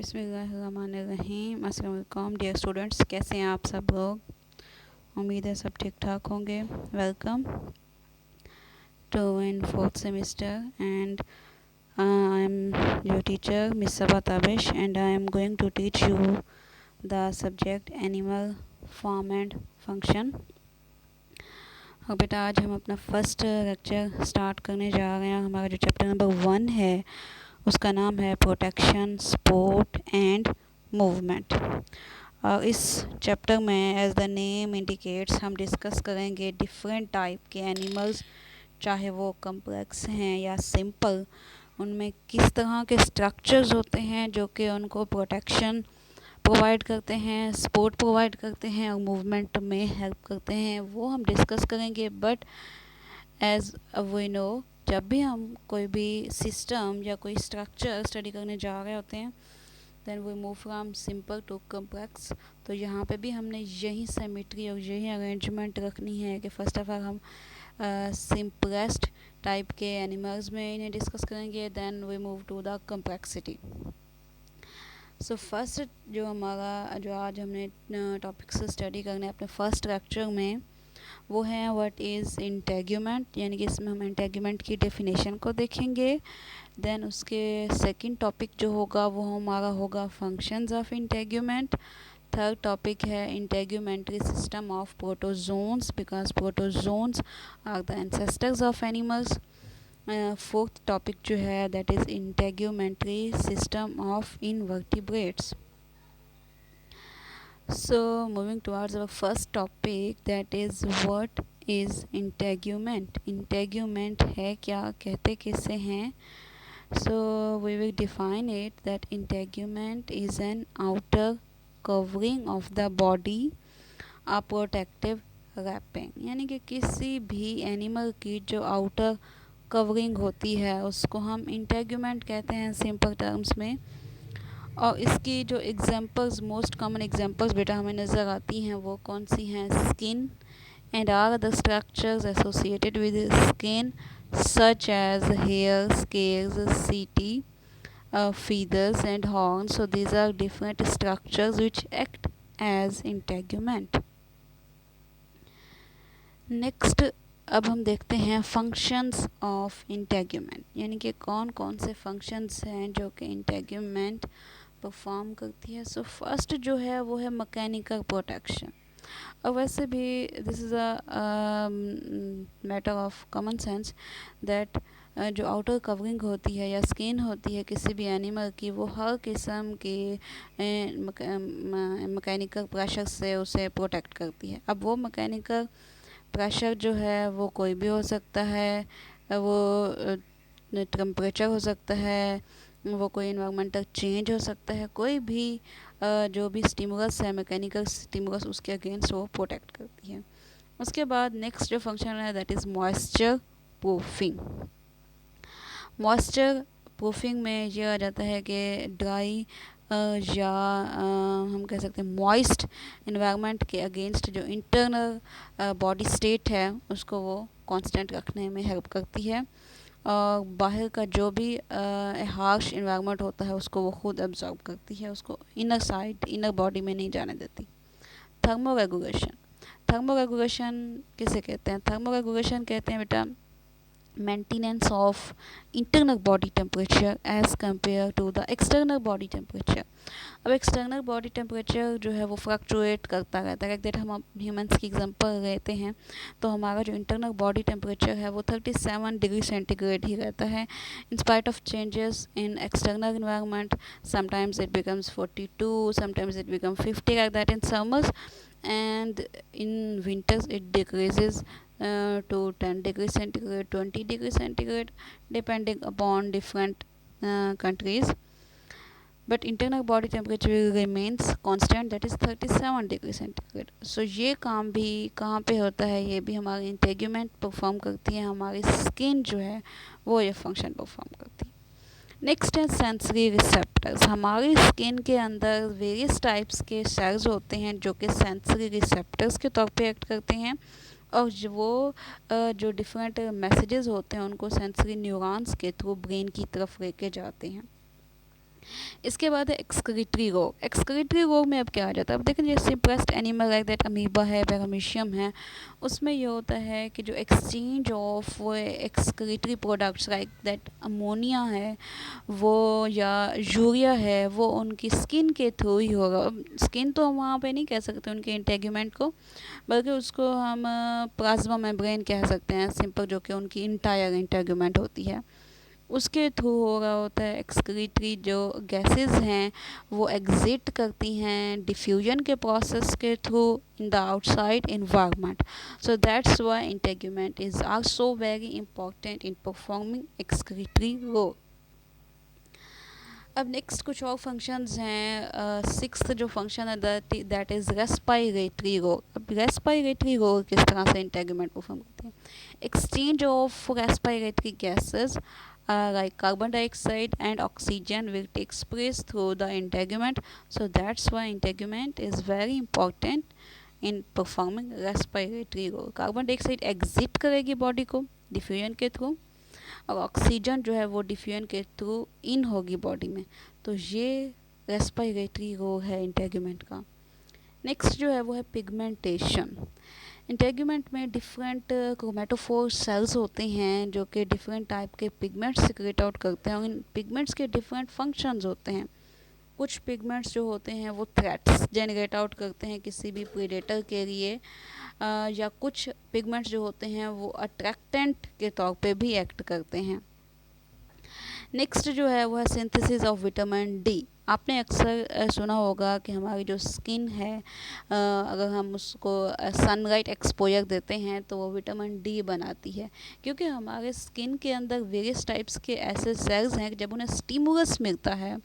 बिस्मिल्लाहिर्रहमानिर्रहीम। अस्सलाम वालेकुम डियर स्टूडेंट्स, कैसे हैं आप सब लोग? उम्मीद है सब ठीक ठाक होंगे। Welcome to in fourth semester and I am your teacher miss Saba Tabish and I am going to teach you the subject animal form and function. और बेटा आज हम अपना फर्स्ट लेक्चर स्टार्ट करने जा रहे हैं। हमारा जो चैप्टर नंबर 1 है उसका नाम है प्रोटेक्शन, स्पोर्ट एंड मूवमेंट। और इस चैप्टर में एज द नेम इंडिकेट्स हम डिस्कस करेंगे डिफरेंट टाइप के एनिमल्स, चाहे वो कम्प्लेक्स हैं या सिंपल। उनमें किस तरह के स्ट्रक्चर्स होते हैं जो कि उनको प्रोटेक्शन प्रोवाइड करते हैं, सपोर्ट प्रोवाइड करते हैं और मूवमेंट में हेल्प करते हैं, वो हम डिस्कस करेंगे। बट एज वी नो, जब भी हम कोई भी सिस्टम या कोई स्ट्रक्चर स्टडी करने जा रहे होते हैं then we move from simple to complex. तो यहाँ पे भी हमने यही सिमेट्री और यही अरेंजमेंट रखनी है कि फर्स्ट ऑफ ऑल हम सिंपलेस्ट टाइप के एनिमल्स में इन्हें डिस्कस करेंगे, then we move to the complexity. So first जो आज हमने टॉपिक्स स्टडी करना है अपने फर्स्ट लेक्चर में, वो है व्हाट इज़ इंटेग्यूमेंट, यानी कि इसमें हम इंटेग्यूमेंट की डेफिनेशन को देखेंगे। देन उसके सेकंड टॉपिक जो होगा वो हमारा होगा functions of integument. Third topic है integumentary system of protozoans, because protozoans are the ancestors of animals. Fourth topic जो है that is integumentary system of invertebrates. So moving towards our first topic, that is what is integument. Integument है क्या, कहते किसे हैं? So we will define it that integument is an outer covering of the body, a protective wrapping। यानी कि किसी भी animal की जो आउटर कवरिंग होती है उसको हम इंटेग्यूमेंट कहते हैं सिंपल टर्म्स में। और इसकी जो एग्जांपल्स, मोस्ट कॉमन एग्जांपल्स बेटा हमें नज़र आती हैं वो कौन सी हैं? Skin and are the structures associated with skin such as hair, scales, setae, feathers and horns. So these are different structures which act as integument. Next अब हम देखते हैं फंक्शंस ऑफ इंटेग्यूमेंट, यानी कि कौन कौन से फंक्शंस हैं जो कि इंटेग्यूमेंट परफॉर्म करती है। सो फर्स्ट जो है वो है मैकेनिकल प्रोटेक्शन। और वैसे भी this is a matter of common sense that जो आउटर कवरिंग होती है या स्किन होती है किसी भी एनिमल की, वो हर किस्म के मैकेनिकल प्रेशर से उसे प्रोटेक्ट करती है। अब वो मैकेनिकल प्रेशर जो है वो कोई भी हो सकता है, वो टेम्परेचर हो सकता है, वो कोई इन्वायरमेंटल चेंज हो सकता है, कोई भी जो भी स्टिमुलस है, मैकेनिकल स्टिमुलस, उसके अगेंस्ट वो प्रोटेक्ट करती है। उसके बाद नेक्स्ट जो फंक्शन है that is moisture proofing. Moisture proofing में ये आ जाता है कि ड्राई या हम कह सकते हैं मॉइस्ट इन्वायरमेंट के अगेंस्ट जो इंटरनल बॉडी स्टेट है उसको वो कांस्टेंट रखने में हेल्प करती है। और बाहर का जो भी हार्श इन्वायरमेंट होता है उसको वो खुद एब्जॉर्ब करती है, उसको इनर साइड, इनर बॉडी में नहीं जाने देती। थर्मो रेगुलेशन, थर्मो रेगुलेशन किसे कहते हैं? थर्मो रेगुलेशन कहते हैं बेटा maintenance of internal body temperature as compare to the external body temperature. अब एक्सटर्नल बॉडी टेम्परेचर जो है वो फ्लक्चुएट करता रहता है। दैट हम ह्यूमंस की एग्जांपल लेते हैं तो हमारा जो इंटरनल बॉडी टेम्परेचर है वो 37 डिग्री सेंटीग्रेड ही रहता है। In spite of changes in external environment, sometimes it becomes 42, sometimes it become 50 like that in summers, and in winters it decreases to 10 degree centigrade, 20 degree centigrade, depending upon different countries. But internal body temperature remains constant, that is 37 degree centigrade. So ये काम भी कहाँ पे होता है? ये भी हमारी इंटेग्यूमेंट परफॉर्म करती है, हमारी स्किन जो है वो ये फंक्शन परफॉर्म करती है। नेक्स्ट है सेंसरी रिसेप्टर्स। हमारी स्किन के अंदर वेरियस टाइप्स के सेल्स होते हैं जो कि सेंसरी रिसेप्टर्स के तौर पे एक्ट करते हैं, और वो जो डिफरेंट मैसेजेस होते हैं उनको सेंसरी न्यूरॉन्स के थ्रू ब्रेन की तरफ लेके जाते हैं। इसके बाद है एक्सक्रीटरी रोग। एक्सक्रीटरी रोग में अब क्या आ जाता है, अब देखें जैसे simplest animal like that amoeba है, पैरामीशियम है, उसमें ये होता है कि जो exchange of excretory products like that ammonia है वो या यूरिया है, वो उनकी स्किन के थ्रू ही होगा। स्किन तो हम वहाँ पे नहीं कह सकते उनके इंटेग्यूमेंट को, बल्कि उसको हम प्लाज्मा मेम्ब्रेन कह सकते हैं सिंपल, जो कि उनकी इंटायर इंटेग्यूमेंट होती है, उसके थ्रू हो रहा होता है। एक्सक्रीटरी जो गैसेस हैं वो एग्जिट करती हैं डिफ्यूजन के प्रोसेस के through in the outside environment. So that's why integument is also very important in performing excretory role. अब नेक्स्ट कुछ और फंक्शंस हैं। सिक्स्थ जो फंक्शन है दैट इज़ रेस्पायरेटरी रोल। अब रेस्पायरेटरी रोल किस तरह से इंटेग्यूमेंट परफॉर्म करती है, exchange of respiratory gases like carbon dioxide and oxygen will take place through the integument. So that's why integument is very important in performing respiratory role. Carbon dioxide exit करेगी body को diffusion के through, और oxygen जो है वो diffusion के through इन होगी body में। तो ये रेस्पिरेटरी रोल है इंटेगुमेंट का। नेक्स्ट जो है वो है पिगमेंटेशन। इंटेगुमेंट में डिफरेंट क्रोमेटोफोर सेल्स होते हैं जो कि डिफरेंट टाइप के पिगमेंट्स सिक्रेट आउट करते हैं, और इन पिगमेंट्स के डिफरेंट फंक्शंस होते हैं। कुछ पिगमेंट्स जो होते हैं वो थ्रेट्स जनरेट आउट करते हैं किसी भी प्रेडेटर के लिए, या कुछ पिगमेंट्स जो होते हैं वो अट्रैक्टेंट के तौर पे भी एक्ट करते हैं। नेक्स्ट जो है वो है सिंथेसिस ऑफ विटामिन डी। आपने अक्सर सुना होगा कि हमारी जो स्किन है, अगर हम उसको सनलाइट एक्सपोजर देते हैं तो वो विटामिन डी बनाती है, क्योंकि हमारे स्किन के अंदर वेरियस टाइप्स के ऐसे सेल्स हैं कि जब उन्हें स्टिमुलस मिलता है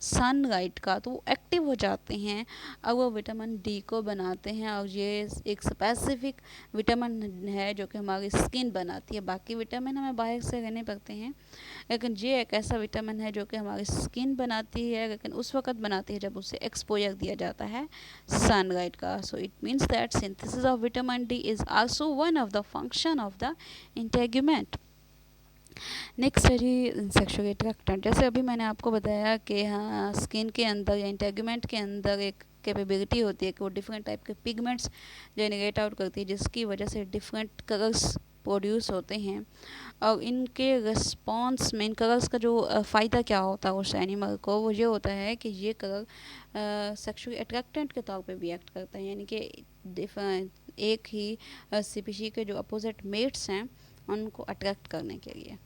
सनलाइट का तो वो एक्टिव हो जाते हैं और वो विटामिन डी को बनाते हैं। और ये एक स्पेसिफिक विटामिन है जो कि हमारी स्किन बनाती है। बाकी विटामिन हमें बाहर से लेने पड़ते हैं, लेकिन ये एक ऐसा विटामिन है जो कि हमारी स्किन बनाती है, लेकिन उस वक्त बनाती है जब उसे एक्सपोजर दिया जाता है सनलाइट का। So it means that synthesis of vitamin D is also one of the function of the integument. Next है जी सेक्सुअल अट्रैक्टेंट। जैसे अभी मैंने आपको बताया कि हाँ स्किन के अंदर या इंटेगुमेंट के अंदर एक कैपेबिलिटी होती है कि वो डिफरेंट टाइप के पिगमेंट्स जनरेट आउट करती है, जिसकी वजह से डिफरेंट कलर्स प्रोड्यूस होते हैं। और इनके रिस्पॉन्स में इन कलर्स का जो फ़ायदा क्या होता है उस एनिमल को, वो ये होता है कि ये कलर सेक्सुअल अट्रैक्टेंट के तौर पे भी एक्ट करता है, यानी कि एक ही स्पीशी के जो अपोजिट मेट्स हैं उनको अट्रैक्ट करने के लिए।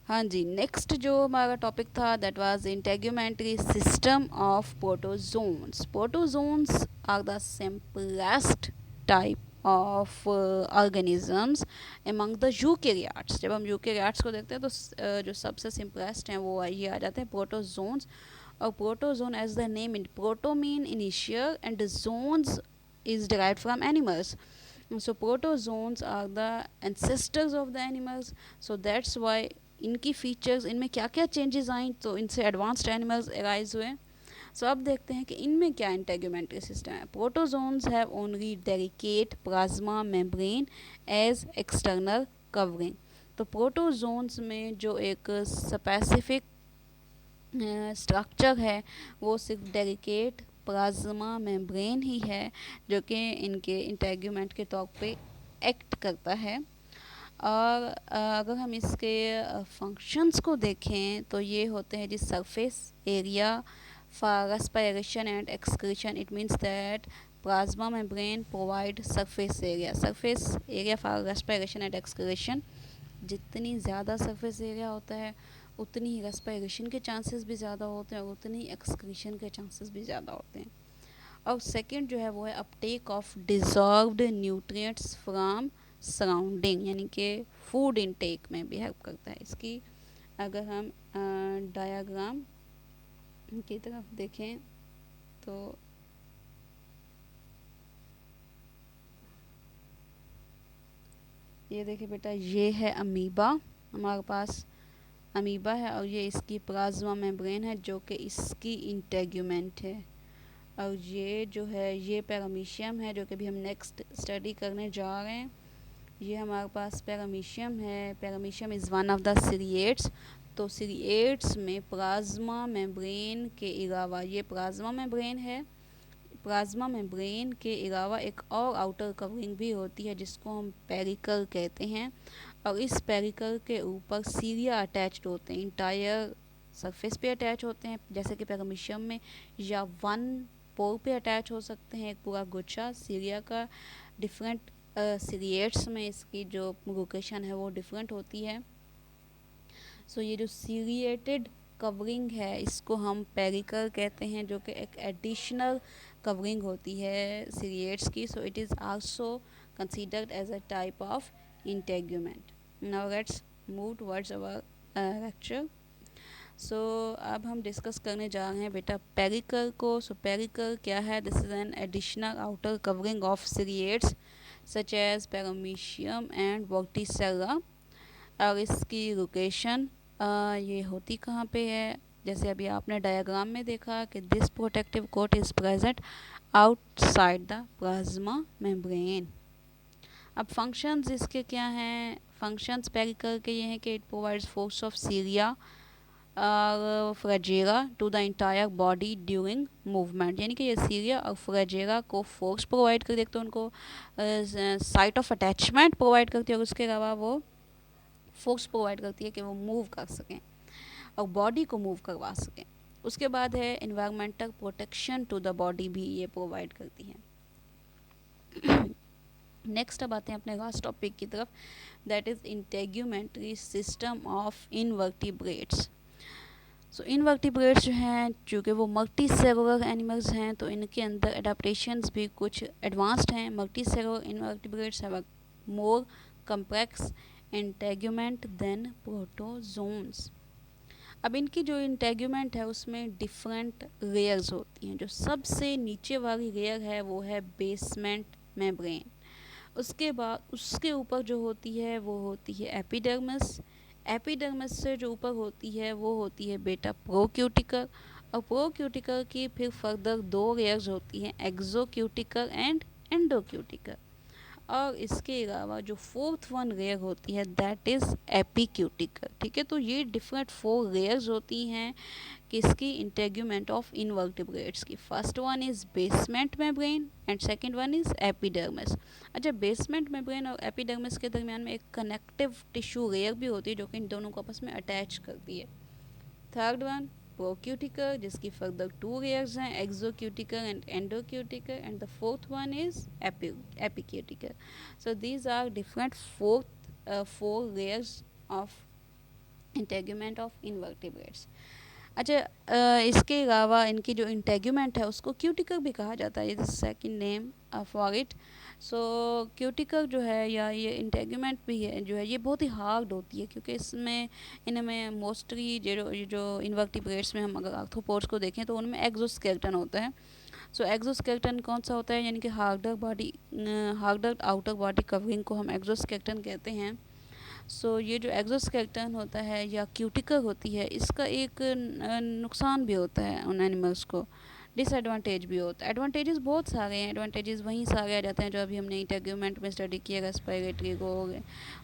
हाँ जी, नेक्स्ट जो हमारा टॉपिक था that was integumentary system of protozoans. Protozoans are the simplest type of organisms among the eukaryotes. जब हम यूकेरियोट्स को देखते हैं तो जो सबसे सिंपलेस्ट हैं वो ये आ जाते हैं प्रोटोजोन्स। और protozoan as the name in proto mean initial and zoans is derived from animals. So protozoans are the ancestors of the animals. So that's why इनकी फीचर्स, इनमें क्या क्या चेंजेस आई तो इनसे एडवांस्ड एनिमल्स अराइज हुए। सो अब देखते हैं कि इनमें क्या इंटेगुमेंट्री सिस्टम है। Protozoans have only delicate plasma membrane as external covering. तो प्रोटोजोन्स में जो एक स्पेसिफिक स्ट्रक्चर है वो सिर्फ डेलिकेट प्लाज्मा मेम्ब्रेन ही है जो कि इनके इंटेगुमेंट के तौर पे एक्ट करता है। और अगर हम इसके फंक्शंस को देखें तो ये होते हैं जी surface area for respiration and excretion. It means that plasma membrane provide surface area for respiration and excretion. जितनी ज़्यादा सरफेस एरिया होता है उतनी ही रेस्पिरेशन के चांसेस भी ज़्यादा होते हैं, उतनी ही एक्सक्रीशन के चांसेस भी ज़्यादा होते हैं। और सेकंड जो है वो है Uptake of dissolved nutrients from surrounding, यानी कि फूड इनटेक में भी हेल्प करता है। इसकी अगर हम डायग्राम की तरफ देखें तो ये देखिए बेटा, ये है अमीबा, हमारे पास अमीबा है और ये इसकी प्लाज्मा मेम्ब्रेन है जो कि इसकी इंटेगुमेंट है। और ये जो है ये पैरामीशियम है जो कि अभी हम नेक्स्ट स्टडी करने जा रहे हैं। ये हमारे पास पैरामीशियम है। Paramecium is one of the ciliates. तो सीरिएट्स में प्लाज्मा मेम्ब्रेन के अलावा, ये प्लाज्मा मेम्ब्रेन है, प्लाज्मा मेम्ब्रेन के अलावा एक और आउटर कवरिंग भी होती है जिसको हम पेरिकल कहते हैं, और इस पेरिकल के ऊपर सीरिया अटैच्ड होते हैं, इंटायर सरफेस पे अटैच होते हैं जैसे कि पैरामीशियम में, या वन पोर पे अटैच हो सकते हैं, एक पूरा गुच्छा सीरिया का। डिफरेंट सीरिएट्स में इसकी जो लोकेशन है वो डिफरेंट होती है। सो ये जो सीरिएटेड कवरिंग है इसको हम पेरिकल कहते हैं, जो कि एक एडिशनल कवरिंग होती है सीरिएट्स की। So it is also considered as a type of integument. Now let's move towards our lecture. So अब हम डिस्कस करने जा रहे हैं बेटा पेरिकल को। सो पेरिकल क्या है? This is an additional outer covering of ciliates such as paramecium and vorticella. और इसकी लोकेशन ये होती कहाँ पे है? जैसे अभी आपने डायग्राम में देखा कि this protective coat is present outside the plasma membrane. अब फंक्शंस इसके क्या हैं? फंक्शंस पेरिकल के ये हैं कि it provides force of cilia फ्रेजेरा to the entire body during movement, यानी कि ये सीरिया और फ्रेजेरा को फोर्स प्रोवाइड कर देते हैं, उनको साइट ऑफ अटैचमेंट प्रोवाइड करती है, और उसके अलावा वो फोर्स प्रोवाइड करती है कि वो मूव कर सकें और बॉडी को मूव करवा सकें। उसके बाद है environmental protection to the body भी ये प्रोवाइड करती है। नेक्स्ट अब आते हैं अपने लास्ट टॉपिक की तरफ, that is integumentary system of invertebrates. So invertebrates जो हैं, चूँकि वो मल्टी सेलुलर एनिमल्स हैं, तो इनके अंदर एडाप्टेशंस भी कुछ एडवांस्ड हैं। Multicellular invertebrates have a more complex integument than protozoans. अब इनकी जो इंटेग्यूमेंट है उसमें डिफरेंट लेयर्स होती हैं। जो सबसे नीचे वाली लेयर है वो है बेसमेंट मेम्ब्रेन। उसके बाद उसके ऊपर जो होती है वो होती है एपिडर्मिस। एपिडर्मिस से जो ऊपर होती है वो होती है बेटा प्रोक्यूटिकल, और प्रोक्यूटिकल की फिर फर्दर दो लेयर्स होती हैं, एक्सोक्यूटिकल एंड एंडोक्यूटिकल। और इसके अलावा जो फोर्थ वन लेयर होती है दैट इज़ एपिक्यूटिकल। ठीक है, तो ये डिफरेंट 4 लेयर्स होती हैं किसकी? इंटेग्यूमेंट ऑफ इनवर्टिब्रेट्स की। First one is basement membrane and second one is epidermis. अच्छा, बेसमेंट मेम्ब्रेन और एपिडर्मिस के दरमियान में एक कनेक्टिव टिश्यू लेयर भी होती है जो कि इन दोनों को आपस में अटैच करती है। थर्ड वन प्रोक्यूटिकल, जिसकी फर्दर 2 लेयर्स हैं, exocuticle and endocuticle, and the fourth one is epicuticle. So these are different 4 layers of integument of invertebrates. अच्छा, इसके अलावा इनकी जो इंटेग्यूमेंट है उसको क्यूटिकल भी कहा जाता है, ये second name for it. So cuticle जो है या ये इंटेग्यूमेंट भी है जो है, ये बहुत ही हार्ड होती है, क्योंकि इसमें इनमें मोस्टली जो इनवर्टिब्रेट्स में हम अगर आर्थ्रोपोड्स को देखें तो उनमें एक्सोस्केलेटन होता है। सो एक्सोस्केलेटन कौन सा होता है? यानी कि हार्डर आउटर बॉडी कवरिंग को हम एक्सोस्केलेटन कहते हैं। सो ये जो एक्सोस्केलेटन होता है या क्यूटिकल होती है, इसका एक नुकसान भी होता है उन एनिमल्स को, डिसएडवांटेज भी होता है। एडवांटेजेस बहुत सारे हैं, एडवांटेजेस वहीं सारे आ जाते हैं जो अभी हमने इंटेग्यूमेंट में स्टडी किया, रेस्पिरेटरी को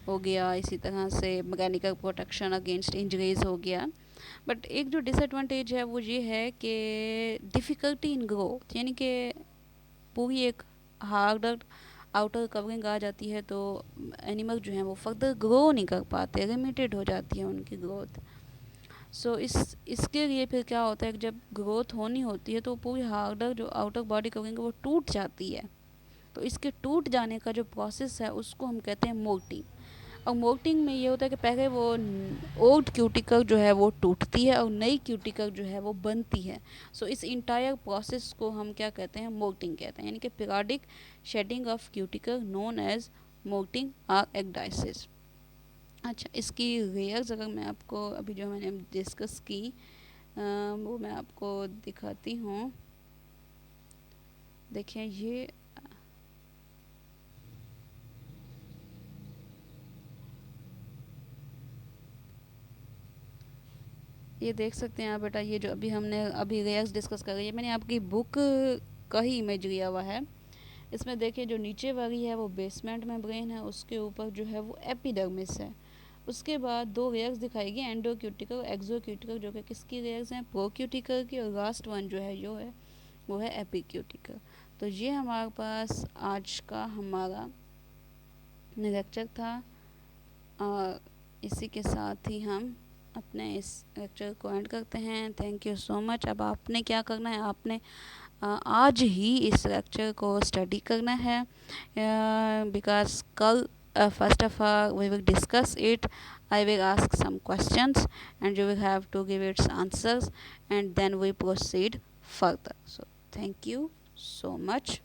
हो गया, इसी तरह से मैकेनिकल प्रोटेक्शन अगेंस्ट इंजरीज हो गया। बट एक जो डिसएडवांटेज है वो ये है कि डिफ़िकल्टी इन ग्रोथ, यानी कि पूरी एक हार्डर आउटर कवरिंग आ जाती है तो एनिमल जो हैं वो फर्दर ग्रो नहीं कर पाते, लिमिटेड हो जाती है उनकी ग्रोथ। सो इसके लिए फिर क्या होता है कि जब ग्रोथ होनी होती है तो पूरी हार्डर जो आउटर बॉडी कवरिंग है वो टूट जाती है। तो इसके टूट जाने का जो प्रोसेस है उसको हम कहते हैं मोल्टिंग। और मोल्टिंग में ये होता है कि पहले वो ओल्ड क्यूटिकल जो है वो टूटती है और नई क्यूटिकल जो है वो बनती है। सो इस इंटायर प्रोसेस को हम क्या कहते हैं? मोल्टिंग कहते हैं, यानी कि periodic shedding of cuticle known as molting और एक्डाइसिस। अच्छा, इसकी लेयर्स अगर मैं आपको अभी जो मैंने डिस्कस की वो मैं आपको दिखाती हूँ। देखिए ये देख सकते हैं आप बेटा, ये जो अभी हमने अभी लेयर्स डिस्कस कर रही है, मैंने आपकी बुक का ही इमेज लिया हुआ है। इसमें देखिए जो नीचे वाली है वो बेसमेंट मेम्ब्रेन है, उसके ऊपर जो है वो एपिडर्मिस है। उसके बाद दो लेयर्स दिखाएगी, एंडोक्यूटिकल, एक्सोक्यूटिकल, जो कि किसकी लेयर्स हैं, प्रोक्यूटिकल की, और लास्ट वन जो है वो है एपिक्यूटिकल। तो ये हमारे पास आज का हमारा लेक्चर था, और इसी के साथ ही हम अपने इस लेक्चर को एंड करते हैं। Thank you so much. अब आपने क्या करना है, आपने आज ही इस लेक्चर को स्टडी करना है, बिकॉज कल first of all we will discuss it. I will ask some questions and you will have to give its answers, and then we proceed further. So thank you so much.